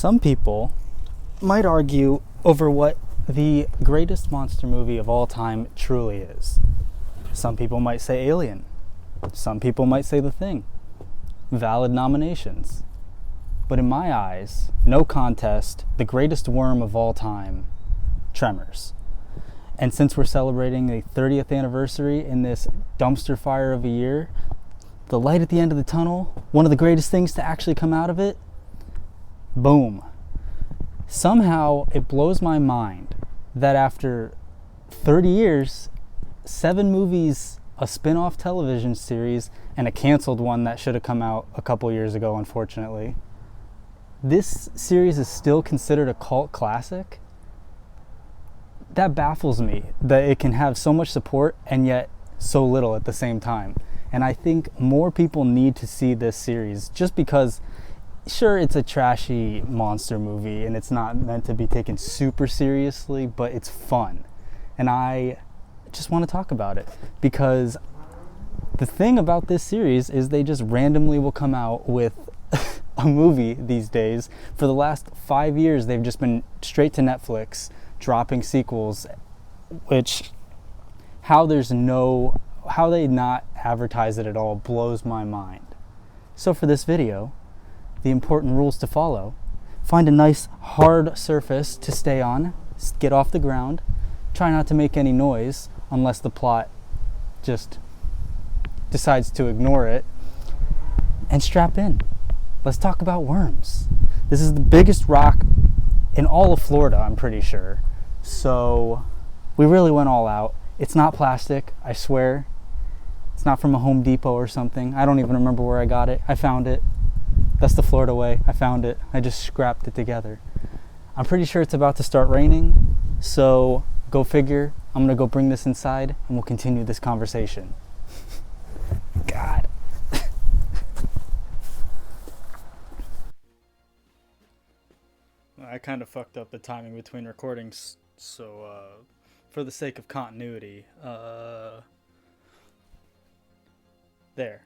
Some people might argue over what the greatest monster movie of all time truly is. Some people might say Alien. Some people might say The Thing. Valid nominations. But in my eyes, no contest, the greatest worm of all time, Tremors. And since we're celebrating the 30th anniversary in this dumpster fire of a year, the light at the end of the tunnel, one of the greatest things to actually come out of it, boom. Somehow it blows my mind that after 30 years, 7 movies, a spin-off television series, and a canceled one that should have come out a couple years ago, unfortunately, this series is still considered a cult classic. That baffles me, that it can have so much support and yet so little at the same time. And I think more people need to see this series, just because, sure, it's a trashy monster movie and it's not meant to be taken super seriously, but it's fun. And I just want to talk about it, because the thing about this series is they just randomly will come out with a movie these days. For the last 5 years, they've just been straight to Netflix, dropping sequels, which how they not advertise it at all blows my mind. So for this video, the important rules to follow: find a nice hard surface to stay on, get off the ground, try not to make any noise unless the plot just decides to ignore it, and strap in. Let's talk about worms. This is the biggest rock in all of Florida, I'm pretty sure. So we really went all out. It's not plastic, I swear. It's not from a Home Depot or something. I don't even remember where I got it. I found it. That's the Florida way. I found it. I just scrapped it together. I'm pretty sure it's about to start raining, so go figure. I'm gonna go bring this inside and we'll continue this conversation. God. I kind of fucked up the timing between recordings, so for the sake of continuity, there.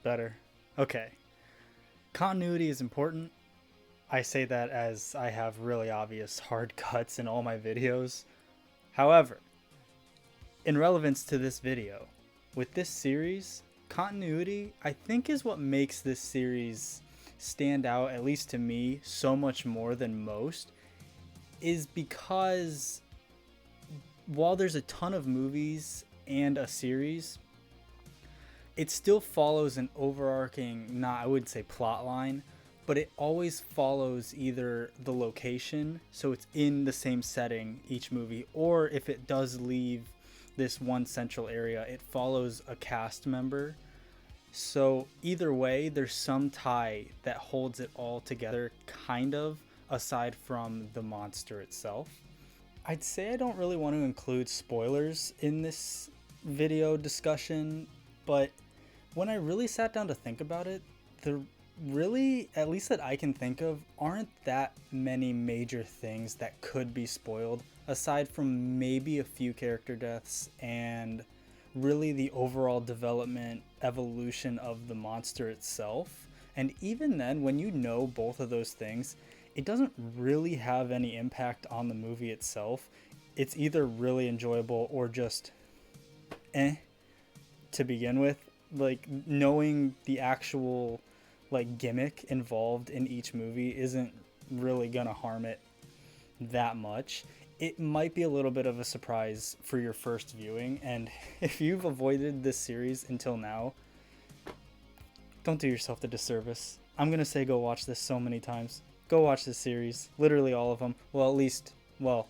Better. Okay. Continuity is important. I say that as I have really obvious hard cuts in all my videos. However, in relevance to this video, with this series, continuity, I think, is what makes this series stand out, at least to me, so much more than most, is because while there's a ton of movies and a series, it still follows an overarching, I wouldn't say plot line, but it always follows either the location, so it's in the same setting each movie, or if it does leave this one central area, it follows a cast member. So either way, there's some tie that holds it all together, kind of, aside from the monster itself. I'd say I don't really want to include spoilers in this video discussion, but when I really sat down to think about it, there really, at least that I can think of, aren't that many major things that could be spoiled, aside from maybe a few character deaths and really the overall development, evolution of the monster itself. And even then, when you know both of those things, it doesn't really have any impact on the movie itself. It's either really enjoyable or just to begin with. Like, knowing the actual gimmick involved in each movie isn't really gonna harm it that much. It might be a little bit of a surprise for your first viewing, and if you've avoided this series until now, don't do yourself the disservice. I'm gonna say go watch this so many times. Go watch this series, literally all of them. I'll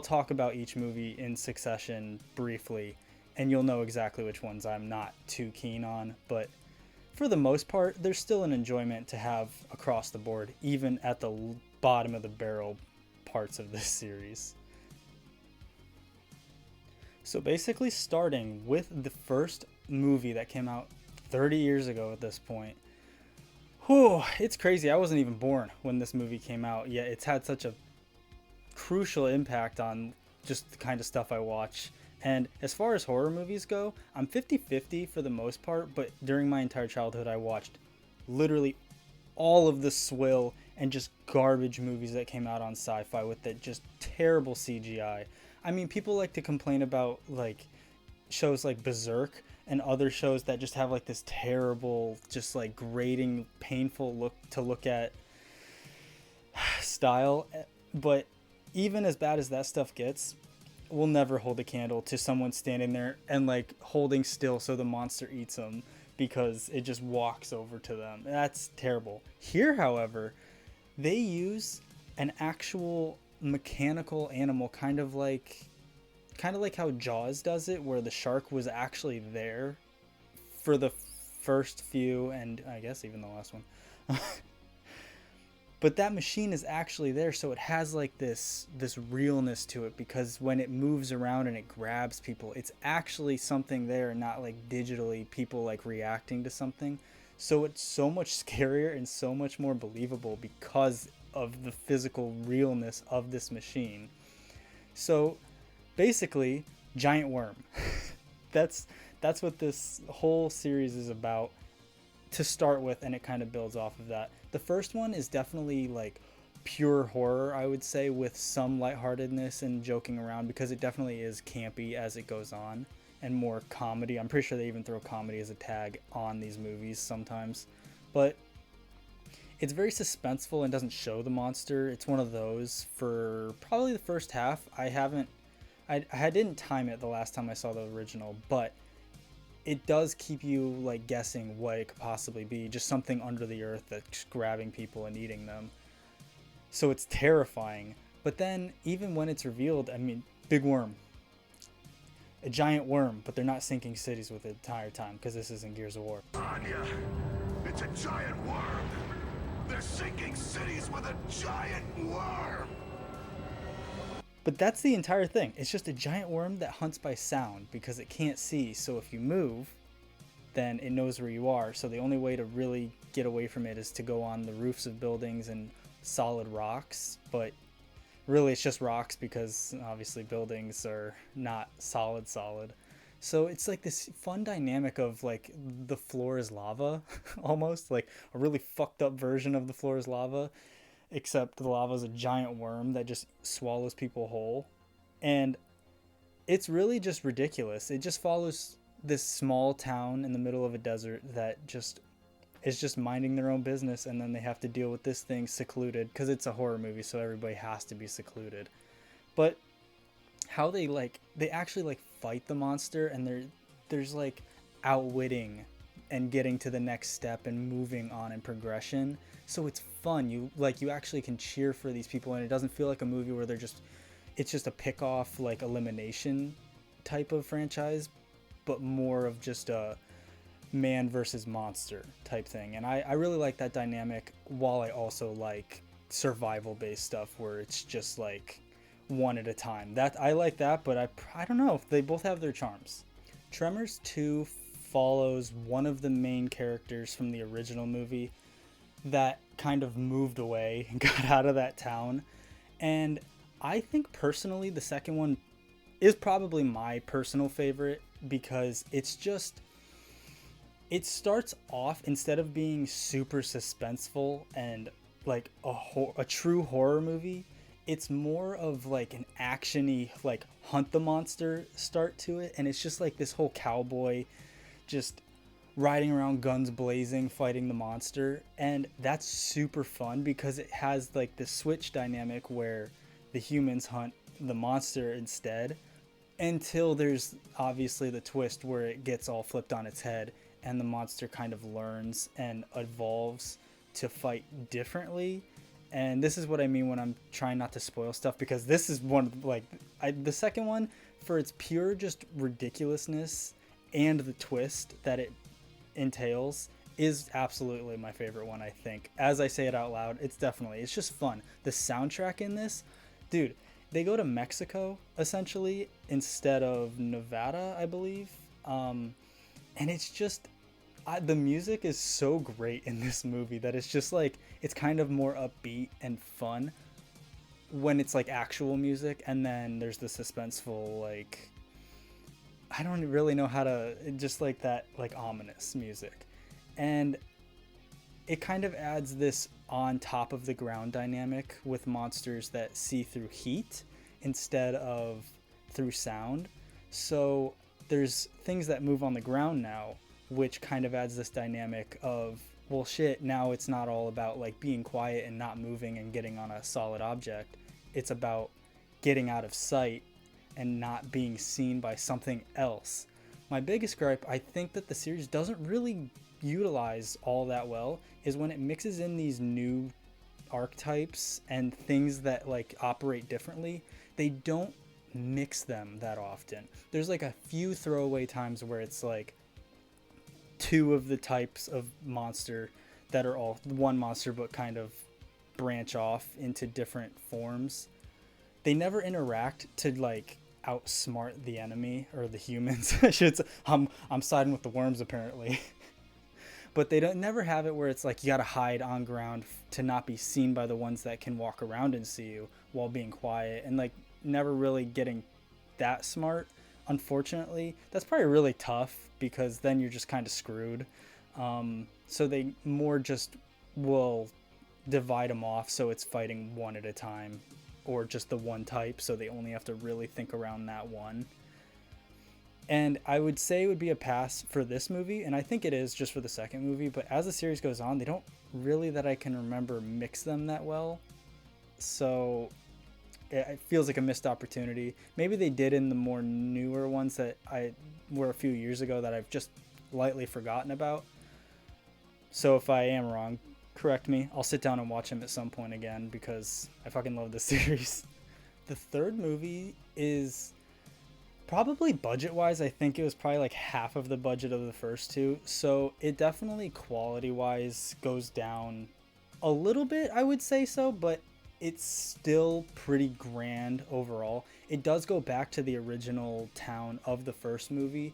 talk about each movie in succession briefly, and you'll know exactly which ones I'm not too keen on, but for the most part, there's still an enjoyment to have across the board, even at the bottom of the barrel parts of this series. So basically, starting with the first movie that came out 30 years ago at this point. Whew, it's crazy. I wasn't even born when this movie came out, yet it's had such a crucial impact on just the kind of stuff I watch. And as far as horror movies go, I'm 50-50 for the most part, but during my entire childhood, I watched literally all of the swill and just garbage movies that came out on Sci-Fi with that just terrible CGI. I mean, people like to complain about like shows like Berserk and other shows that just have like this terrible, just like grating, painful look at style. But even as bad as that stuff gets, will never hold a candle to someone standing there and like holding still so the monster eats them because it just walks over to them. That's terrible. Here, however, they use an actual mechanical animal, kind of like how Jaws does it, where the shark was actually there for the first few, and I guess even the last one. But that machine is actually there, so it has like this realness to it, because when it moves around and it grabs people, it's actually something there, not like digitally people like reacting to something. So it's so much scarier and so much more believable because of the physical realness of this machine. So basically, giant worm. That's what this whole series is about to start with, and it kind of builds off of that. The first one is definitely like pure horror, I would say, with some lightheartedness and joking around, because it definitely is campy as it goes on, and more comedy. I'm pretty sure they even throw comedy as a tag on these movies sometimes. But it's very suspenseful and doesn't show the monster. It's one of those for probably the first half. I didn't time it the last time I saw the original, but it does keep you like guessing what it could possibly be. Just something under the earth that's grabbing people and eating them. So it's terrifying. But then even when it's revealed, I mean, big worm. A giant worm, but they're not sinking cities with it the entire time, because this isn't Gears of War. Anya, it's a giant worm. They're sinking cities with a giant worm. But that's the entire thing. It's just a giant worm that hunts by sound because it can't see. So if you move, then it knows where you are. So the only way to really get away from it is to go on the roofs of buildings and solid rocks. But really it's just rocks, because obviously buildings are not solid. So it's like this fun dynamic of like the floor is lava, almost like a really fucked up version of the floor is lava. Except the lava is a giant worm that just swallows people whole. And it's really just ridiculous. It just follows this small town in the middle of a desert that just is just minding their own business, and then they have to deal with this thing secluded, because it's a horror movie, so everybody has to be secluded. But how they actually like fight the monster, and there's like outwitting and getting to the next step and moving on in progression. So it's fun. You actually can cheer for these people, and it doesn't feel like a movie where it's just a pick off like elimination type of franchise, but more of just a man versus monster type thing. And I really like that dynamic, while I also like survival based stuff where it's just like one at a time. That I like that, but I don't know, they both have their charms. Tremors 2 follows one of the main characters from the original movie that kind of moved away and got out of that town. And I think personally the second one is probably my personal favorite, because it starts off, instead of being super suspenseful and like a true horror movie, it's more of like an action-y, like hunt the monster start to it. And it's just like this whole cowboy just riding around, guns blazing, fighting the monster. And that's super fun, because it has like the switch dynamic where the humans hunt the monster instead, until there's obviously the twist where it gets all flipped on its head and the monster kind of learns and evolves to fight differently. And this is what I mean when I'm trying not to spoil stuff, because this is one of the second one, for its pure just ridiculousness and the twist that it entails, is absolutely my favorite one. I think, as I say it out loud, it's just fun. The soundtrack in this, dude, they go to Mexico essentially instead of Nevada, I believe, and it's just the music is so great in this movie that it's just like, it's kind of more upbeat and fun when it's like actual music, and then there's the suspenseful, like, I don't really know how to, just like that, like ominous music. And it kind of adds this on top of the ground dynamic with monsters that see through heat instead of through sound. So there's things that move on the ground now, which kind of adds this dynamic of, well, shit, now it's not all about like being quiet and not moving and getting on a solid object. It's about getting out of sight and not being seen by something else. My biggest gripe, I think that the series doesn't really utilize all that well, is when it mixes in these new archetypes and things that like operate differently. They don't mix them that often. There's like a few throwaway times where it's like two of the types of monster that are all one monster but kind of branch off into different forms. They never interact to like outsmart the enemy or the humans. I'm siding with the worms apparently. But they don't never have it where it's like you gotta hide on ground to not be seen by the ones that can walk around and see you while being quiet, and like never really getting that smart. Unfortunately, that's probably really tough because then you're just kind of screwed. So they more just will divide them off so it's fighting one at a time, or just the one type, so they only have to really think around that one. And I would say it would be a pass for this movie, and I think it is just for the second movie, but as the series goes on, they don't really, that I can remember, mix them that well. So it feels like a missed opportunity. Maybe they did in the more newer ones that were a few years ago that I've just lightly forgotten about. So if I am wrong, correct me. I'll sit down and watch them at some point again because I fucking love this series. The third movie is probably budget-wise, I think it was probably like half of the budget of the first two. So it definitely quality-wise goes down a little bit, I would say so, but it's still pretty grand overall. It does go back to the original town of the first movie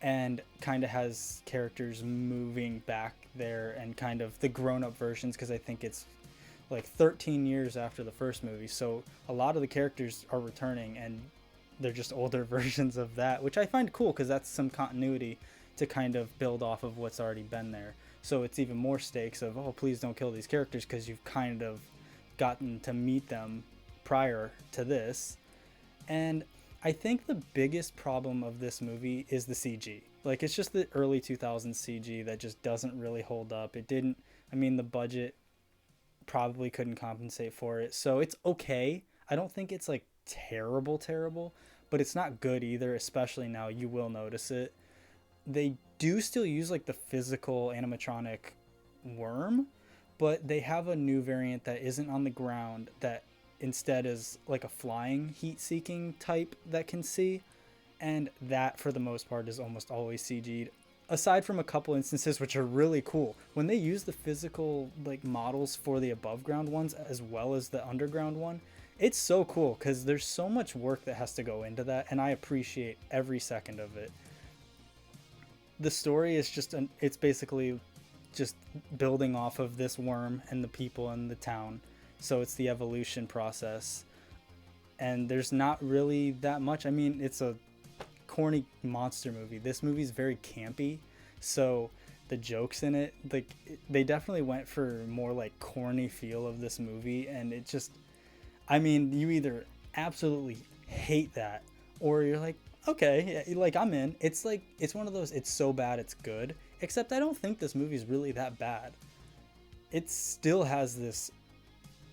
and kind of has characters moving back there and kind of the grown-up versions, because I think it's like 13 years after the first movie. So a lot of the characters are returning and they're just older versions of that, which I find cool because that's some continuity to kind of build off of what's already been there. So it's even more stakes of, oh, please don't kill these characters because you've kind of gotten to meet them prior to this. And I think the biggest problem of this movie is the CG. Like, it's just the early 2000s CG that just doesn't really hold up. It didn't, I mean, the budget probably couldn't compensate for it. So it's okay. I don't think it's like terrible, but it's not good either, especially now. You will notice it. They do still use like the physical animatronic worm, but they have a new variant that isn't on the ground that instead is like a flying heat-seeking type that can see, and that for the most part is almost always CG'd, aside from a couple instances which are really cool when they use the physical like models for the above ground ones as well as the underground one. It's so cool because there's so much work that has to go into that, and I appreciate every second of it. The story is just it's basically just building off of this worm and the people in the town. So it's the evolution process, and there's not really that much. I mean, it's a corny monster movie. This movie's very campy, so the jokes in it, like, they definitely went for more like corny feel of this movie, and it just, I mean, you either absolutely hate that or you're like, okay, yeah, like, I'm in. It's like, it's one of those, it's so bad it's good, except I don't think this movie's really that bad. It still has this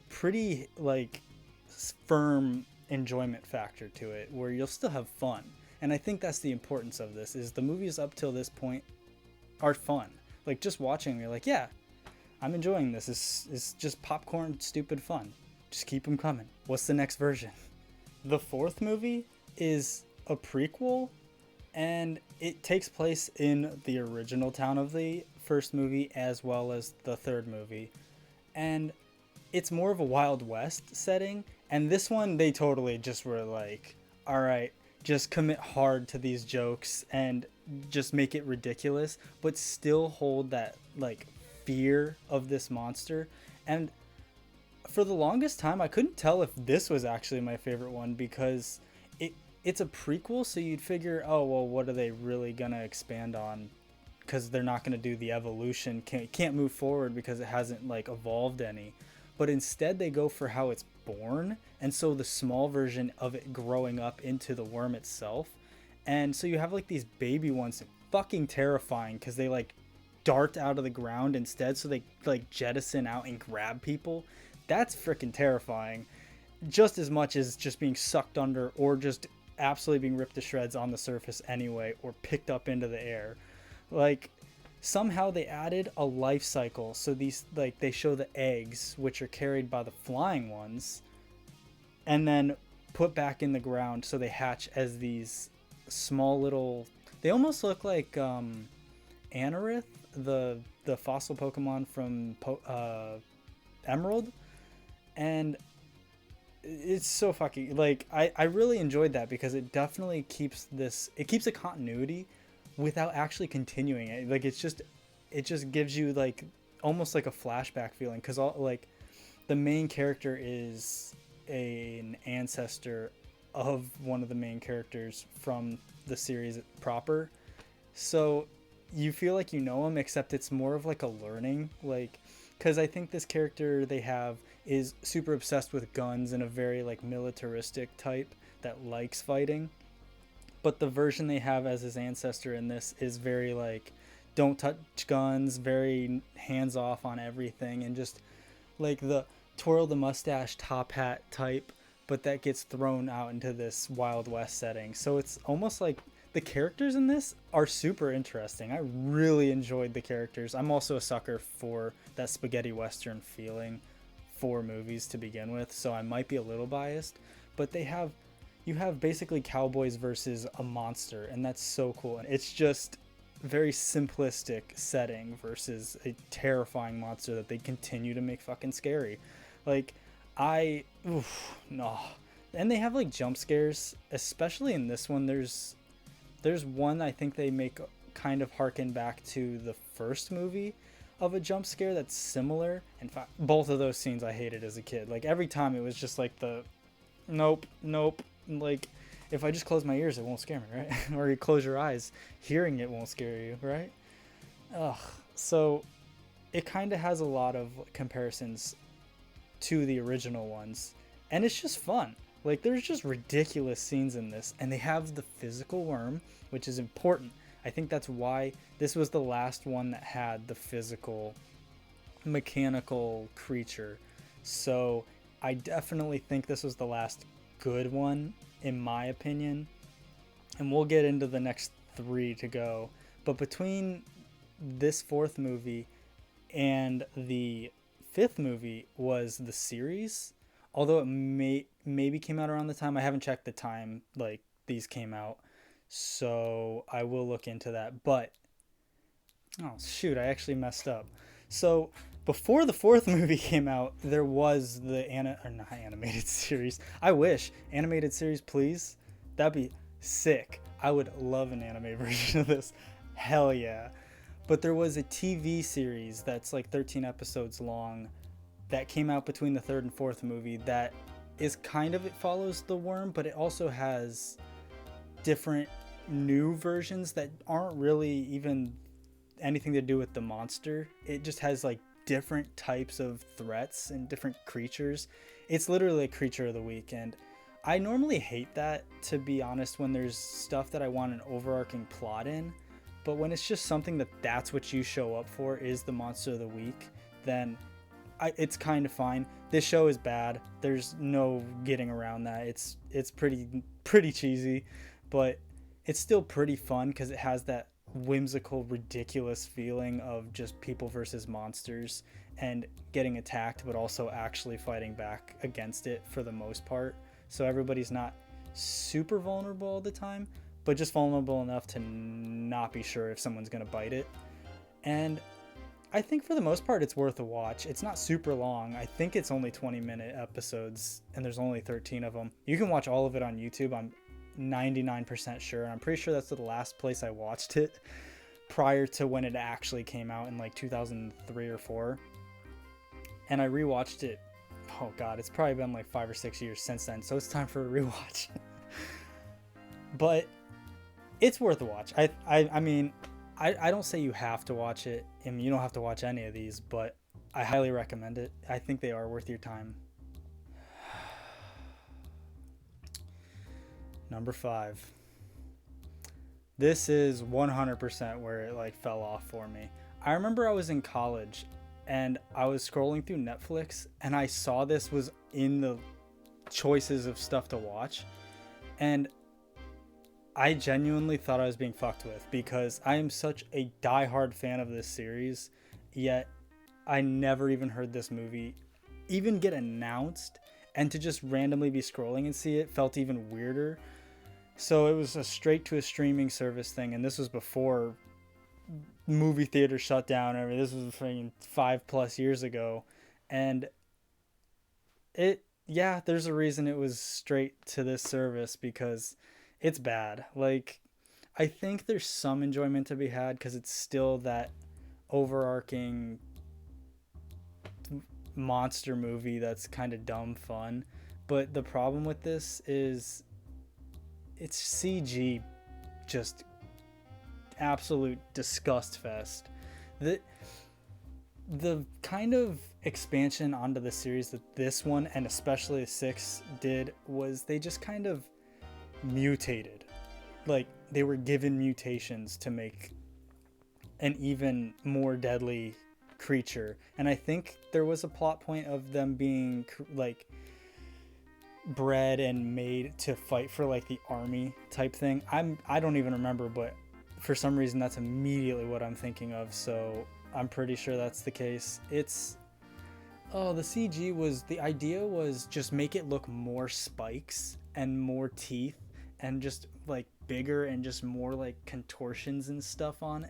pretty like firm enjoyment factor to it where you'll still have fun. And I think that's the importance of this, is the movies up till this point are fun. Like, just watching, you're like, yeah, I'm enjoying this. It's just popcorn stupid fun. Just keep them coming. What's the next version? The fourth movie is a prequel, and it takes place in the original town of the first movie as well as the third movie. And it's more of a Wild West setting, and this one they totally just were like, all right, just commit hard to these jokes and just make it ridiculous, but still hold that like fear of this monster. And for the longest time I couldn't tell if this was actually my favorite one, because it's a prequel, so you'd figure, oh well, what are they really gonna expand on because they're not going to do the evolution, can't move forward because it hasn't like evolved any. But instead they go for how it's born, and so the small version of it growing up into the worm itself. And so you have like these baby ones, fucking terrifying because they like dart out of the ground instead, so they like jettison out and grab people. That's freaking terrifying, just as much as just being sucked under or just absolutely being ripped to shreds on the surface anyway, or picked up into the air. Like, somehow they added a life cycle, so these, like, they show the eggs, which are carried by the flying ones, and then put back in the ground, so they hatch as these small little, they almost look like Anorith, the fossil Pokemon from Emerald. And it's so fucking, like, I really enjoyed that because it definitely keeps a continuity without actually continuing it. Like, it just gives you like almost like a flashback feeling, because all, like, the main character is an ancestor of one of the main characters from the series proper, so you feel like you know him, except it's more of like a learning, like, because I think this character they have is super obsessed with guns and a very like militaristic type that likes fighting. But the version they have as his ancestor in this is very like, don't touch guns, very hands off on everything, and just like the twirl the mustache top hat type, but that gets thrown out into this Wild West setting. So it's almost like the characters in this are super interesting. I really enjoyed the characters. I'm also a sucker for that spaghetti western feeling for movies to begin with, so I might be a little biased, but you have basically cowboys versus a monster, and that's so cool. And it's just very simplistic setting versus a terrifying monster that they continue to make fucking scary. Like, no. And they have like jump scares, especially in this one. There's one I think they make kind of harken back to the first movie of a jump scare that's similar. In fact, both of those scenes I hated as a kid. Like, every time it was just like the nope. Like, if I just close my ears, it won't scare me, right? Or you close your eyes, hearing it won't scare you, right? Ugh. So it kind of has a lot of comparisons to the original ones, and it's just fun. Like, there's just ridiculous scenes in this, and they have the physical worm, which is important. I think that's why this was the last one that had the physical mechanical creature. So I definitely think this was the last good one, in my opinion. And we'll get into the next 3 to go. But between this 4th movie and the 5th movie was the series. Although it maybe came out around the time. I haven't checked the time like these came out, so I will look into that. But oh shoot, I actually messed up. So before the 4th movie came out, there was the not animated series. I wish animated series, please. That'd be sick. I would love an anime version of this. Hell yeah. But there was a TV series that's like 13 episodes long that came out between the 3rd and 4th movie that is kind of, it follows the worm, but it also has different new versions that aren't really even anything to do with the monster. It just has like different types of threats and different creatures. It's literally a creature of the week, and I normally hate that, to be honest, when there's stuff that I want an overarching plot in. But when it's just something that's what you show up for, is the monster of the week, then it's kind of fine. This show is bad. There's no getting around that. It's pretty cheesy, but it's still pretty fun because it has that whimsical, ridiculous feeling of just people versus monsters and getting attacked, but also actually fighting back against it for the most part. So everybody's not super vulnerable all the time, but just vulnerable enough to not be sure if someone's going to bite it. And I think for the most part it's worth a watch. It's not super long. I think it's only 20-minute episodes, and there's only 13 of them. You can watch all of it on YouTube, I'm 99% sure. I'm pretty sure that's the last place I watched it prior to when it actually came out in like 2003 or 4. And I rewatched it, oh god, it's probably been like 5 or 6 years since then, so it's time for a rewatch. But it's worth a watch. I mean, I don't say you have to watch it. I mean, you don't have to watch any of these, but I highly recommend it. I think they are worth your time. Number 5. This is 100% where it like fell off for me. I remember I was in college and I was scrolling through Netflix and I saw this was in the choices of stuff to watch, and I genuinely thought I was being fucked with because I am such a diehard fan of this series, yet I never even heard this movie even get announced, and to just randomly be scrolling and see it felt even weirder. So it was a straight to a streaming service thing, and this was before movie theater shut down. I mean, this was freaking 5+ years ago, and there's a reason it was straight to this service because it's bad. Like, I think there's some enjoyment to be had because it's still that overarching monster movie that's kind of dumb fun. But the problem with this is it's CG, just absolute disgust fest. The kind of expansion onto the series that this one and especially 6 did was they just kind of mutated. Like, they were given mutations to make an even more deadly creature, and I think there was a plot point of them being like bred and made to fight for like the army type thing. I don't even remember, but for some reason that's immediately what I'm thinking of, so I'm pretty sure that's the case. The CG was, the idea was just make it look more spikes and more teeth and just like bigger and just more like contortions and stuff on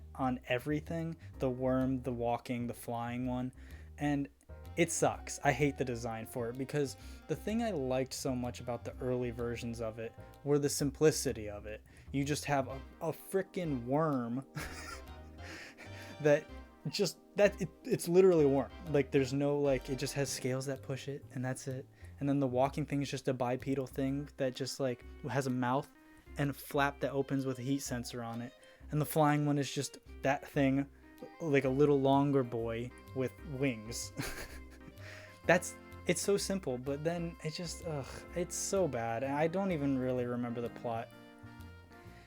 everything. The worm, the walking, the flying one. And it sucks. I hate the design for it because the thing I liked so much about the early versions of it were the simplicity of it. You just have a freaking worm it's literally a worm. Like, there's no, like, it just has scales that push it and that's it. And then the walking thing is just a bipedal thing that just like has a mouth and a flap that opens with a heat sensor on it. And the flying one is just that thing, like a little longer boy with wings. It's so simple, but then it just, it's so bad. And I don't even really remember the plot.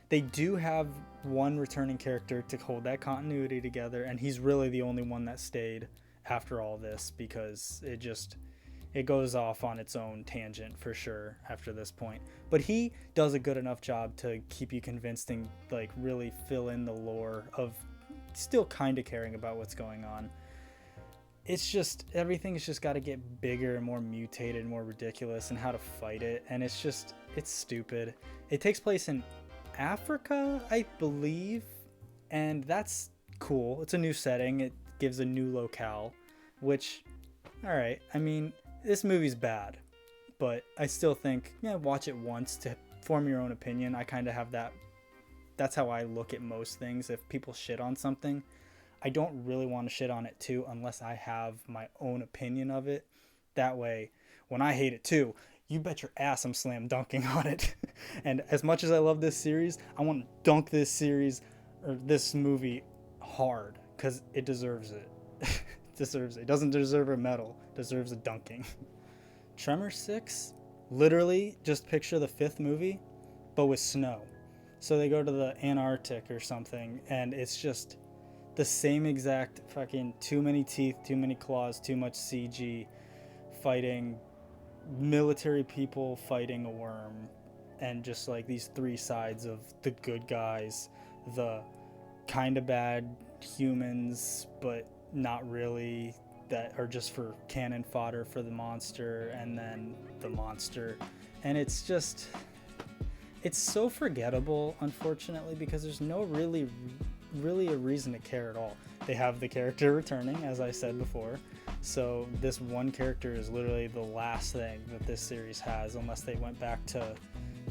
They do have one returning character to hold that continuity together, and he's really the only one that stayed after all this because it goes off on its own tangent for sure after this point. But he does a good enough job to keep you convinced and like really fill in the lore of still kind of caring about what's going on. It's just, everything's just got to get bigger and more mutated and more ridiculous, and how to fight it, and it's stupid. It takes place in Africa, I believe, and that's cool. It's a new setting. It gives a new locale, which, all right. I mean, this movie's bad, but I still think, watch it once to form your own opinion. I kind of have that. That's how I look at most things. If people shit on something, I don't really want to shit on it too unless I have my own opinion of it. That way, when I hate it too, you bet your ass I'm slam dunking on it. And as much as I love this series, I want to dunk this series or this movie hard because it deserves it. It doesn't deserve a medal, it deserves a dunking. Tremors 6, literally just picture the 5th movie but with snow. So they go to the Antarctic or something, and it's just the same exact fucking too many teeth, too many claws, too much CG, fighting military people fighting a worm, and just like these 3 sides of the good guys, the kind of bad humans but not really, that are just for cannon fodder for the monster, and then the monster. And it's so forgettable, unfortunately, because there's no really a reason to care at all. They have the character returning, as I said before, so this one character is literally the last thing that this series has, unless they went back to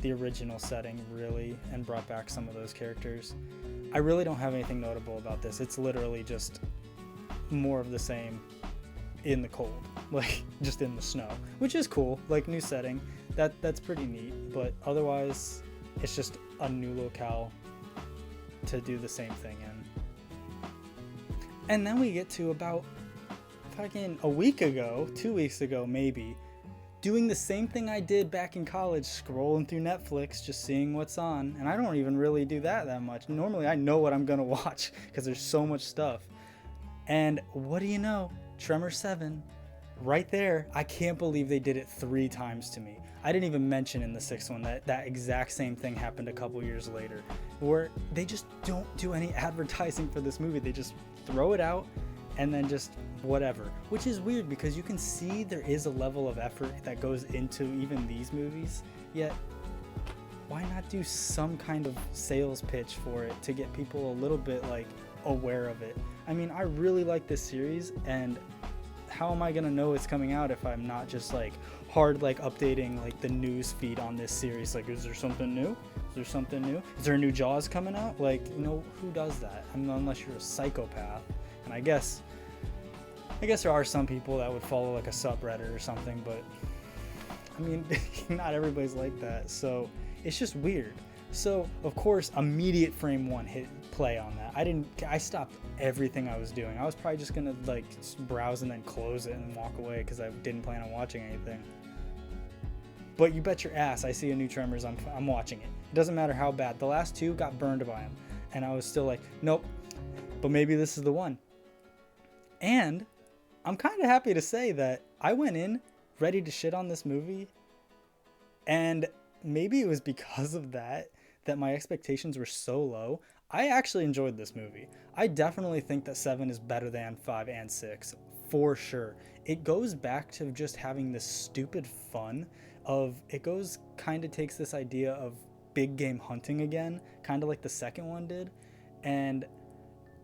the original setting really and brought back some of those characters. I really don't have anything notable about this. It's literally just more of the same in the cold, like just in the snow, which is cool. Like, new setting, that's pretty neat, but otherwise it's just a new locale to do the same thing in. And then we get to about fucking a week ago, 2 weeks ago maybe, doing the same thing I did back in college, scrolling through Netflix, just seeing what's on. And I don't even really do that much. Normally I know what I'm gonna watch because there's so much stuff. And what do you know? Tremors 7, right there. I can't believe they did it 3 times to me. I didn't even mention in the 6th one that that exact same thing happened a couple years later, where they just don't do any advertising for this movie. They just throw it out and then just whatever, which is weird because you can see there is a level of effort that goes into even these movies, yet why not do some kind of sales pitch for it to get people a little bit like aware of it? I mean, I really like this series, and how am I gonna know it's coming out if I'm not just like hard like updating like the news feed on this series? Like, is there something new? Is there something new? Is there a new Jaws coming out? Like, you know, who does that? I mean, unless you're a psychopath. And I guess there are some people that would follow like a subreddit or something, but I mean, not everybody's like that. So it's just weird. So of course, immediate frame 1 hit play on that. I stopped everything I was doing. I was probably just gonna like browse and then close it and walk away because I didn't plan on watching anything. But you bet your ass I see a new Tremors, I'm watching it. It doesn't matter how bad. The last 2 got burned by him, and I was still like, nope. But maybe this is the one. And I'm kind of happy to say that I went in ready to shit on this movie, and maybe it was because of that my expectations were so low. I actually enjoyed this movie. I definitely think that 7 is better than 5 and 6, for sure. It goes back to just having this stupid fun of, it goes kind of takes this idea of big game hunting again, kind of like the second one did, and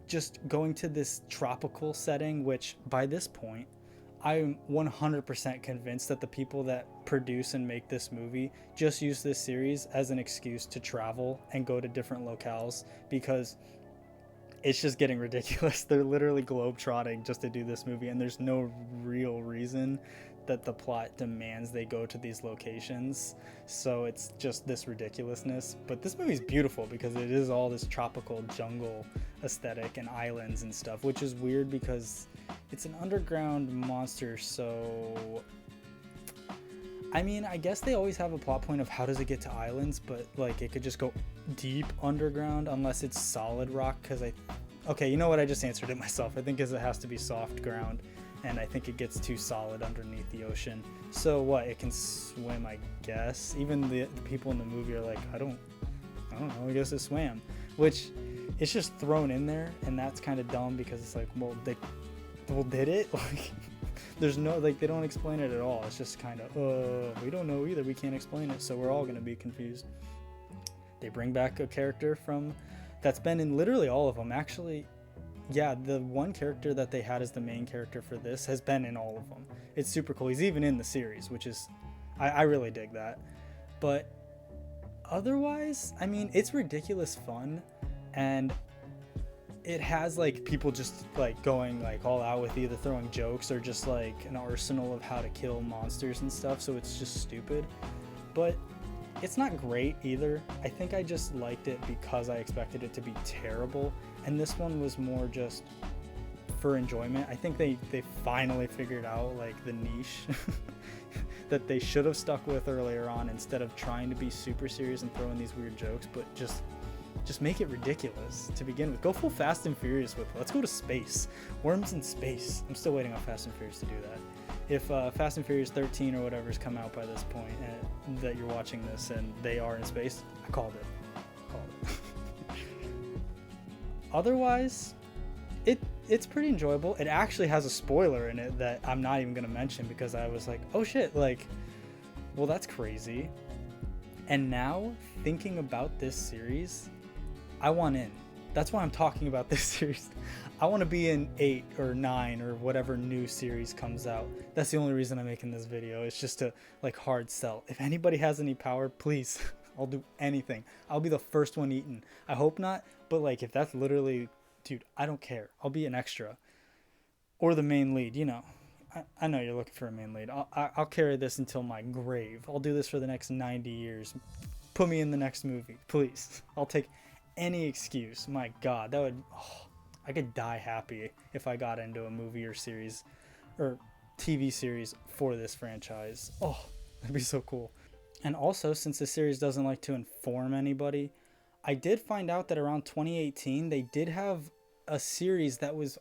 just going to this tropical setting, which by this point, I'm 100% convinced that the people that produce and make this movie just use this series as an excuse to travel and go to different locales, because it's just getting ridiculous. They're literally globetrotting just to do this movie, and there's no real reason that the plot demands they go to these locations. So it's just this ridiculousness. But this movie's beautiful because it is all this tropical jungle aesthetic and islands and stuff, which is weird because it's an underground monster. So I mean, I guess they always have a plot point of how does it get to islands, but like it could just go deep underground unless it's solid rock. Okay, you know what? I just answered it myself. I think because it has to be soft ground, and I think it gets too solid underneath the ocean. So what? It can swim, I guess. Even the people in the movie are like, I don't know. I guess it swam, which it's just thrown in there, and that's kind of dumb because it's like, well, did it? Like, there's no, like, they don't explain it at all. It's just kind of, we don't know either. We can't explain it, so we're all gonna be confused. They bring back a character that's been in literally all of them. Actually, yeah, the one character that they had as the main character for this has been in all of them. It's super cool. He's even in the series, which is, I really dig that. But otherwise, I mean, it's ridiculous fun, and it has like people just like going like all out with either throwing jokes or just like an arsenal of how to kill monsters and stuff. So it's just stupid, but it's not great either. I think I just liked it because I expected it to be terrible, and this one was more just for enjoyment. I think they finally figured out like the niche that they should have stuck with earlier on, instead of trying to be super serious and throwing these weird jokes, but just make it ridiculous to begin with. Go full Fast and Furious with it. Let's go to space. Worms in space. I'm still waiting on Fast and Furious to do that. If Fast and Furious 13 or whatever's come out by this point that you're watching this and they are in space, I called it. Otherwise, it's pretty enjoyable. It actually has a spoiler in it that I'm not even going to mention because I was like, oh shit, like, well, that's crazy. And now, thinking about this series, I want in. That's why I'm talking about this series. I want to be in 8 or 9 or whatever new series comes out. That's the only reason I'm making this video. It's just to like hard sell. If anybody has any power, please, I'll do anything. I'll be the first one eaten. I hope not, but like if that's literally, dude, I don't care. I'll be an extra or the main lead. You know, I know you're looking for a main lead. I'll carry this until my grave. I'll do this for the next 90 years. Put me in the next movie, please. I'll take any excuse. My God, that would. I could die happy if I got into a movie or series or TV series for this franchise. Oh, that'd be so cool. And also, since the series doesn't like to inform anybody, I did find out that around 2018 they did have a series that was,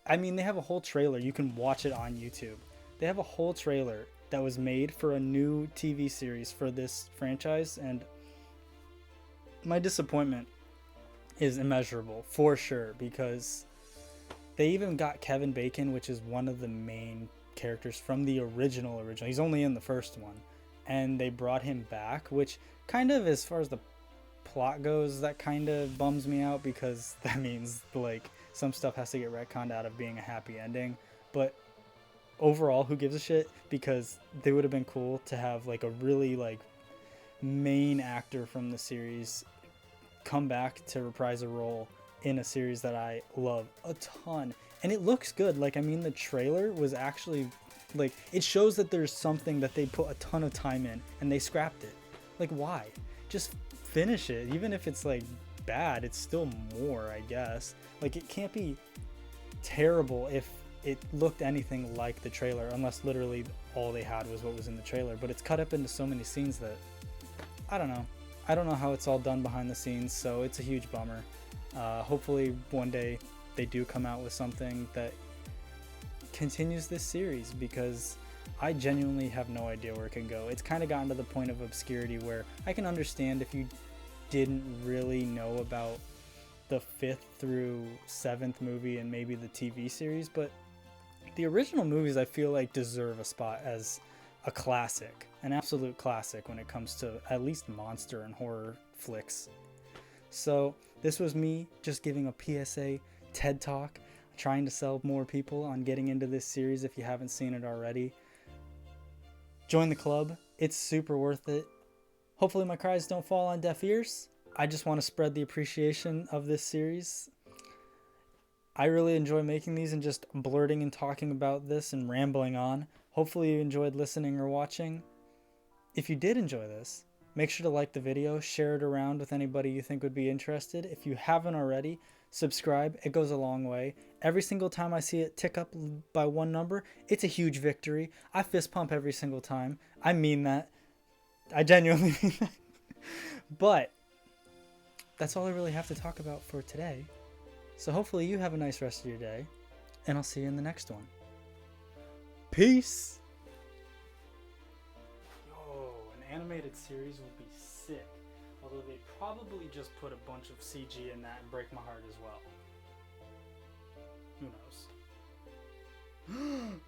I mean, they have a whole trailer. You can watch it on YouTube. They have a whole trailer that was made for a new TV series for this franchise, and my disappointment is immeasurable for sure, because they even got Kevin Bacon, which is one of the main characters from the original. He's only in the first one, and they brought him back, which kind of, as far as the plot goes, that kind of bums me out, because that means like some stuff has to get retconned out of being a happy ending. But overall, who gives a shit, because they would have been cool to have like a really like main actor from the series come back to reprise a role in a series that I love a ton. And it looks good. Like, I mean, the trailer was actually like, it shows that there's something that they put a ton of time in and they scrapped it. Like, why? Just finish it. Even if it's like bad, it's still more, I guess. Like, it can't be terrible if it looked anything like the trailer, unless literally all they had was what was in the trailer. But it's cut up into so many scenes that I don't know how it's all done behind the scenes, so it's a huge bummer. Hopefully one day they do come out with something that continues this series, because I genuinely have no idea where it can go. It's kind of gotten to the point of obscurity where I can understand if you didn't really know about the 5th through 7th movie and maybe the TV series, but the original movies I feel like deserve a spot as a classic, an absolute classic when it comes to at least monster and horror flicks. So this was me just giving a PSA TED Talk, trying to sell more people on getting into this series if you haven't seen it already. Join the club. It's super worth it. Hopefully my cries don't fall on deaf ears. I just want to spread the appreciation of this series. I really enjoy making these and just blurting and talking about this and rambling on. Hopefully you enjoyed listening or watching. If you did enjoy this, make sure to like the video, share it around with anybody you think would be interested. If you haven't already, subscribe. It goes a long way. Every single time I see it tick up by one number, it's a huge victory. I fist pump every single time. I mean that. I genuinely mean that. But that's all I really have to talk about for today. So hopefully you have a nice rest of your day, and I'll see you in the next one. Peace! Yo, an animated series would be sick. Although they'd probably just put a bunch of CG in that and break my heart as well. Who knows?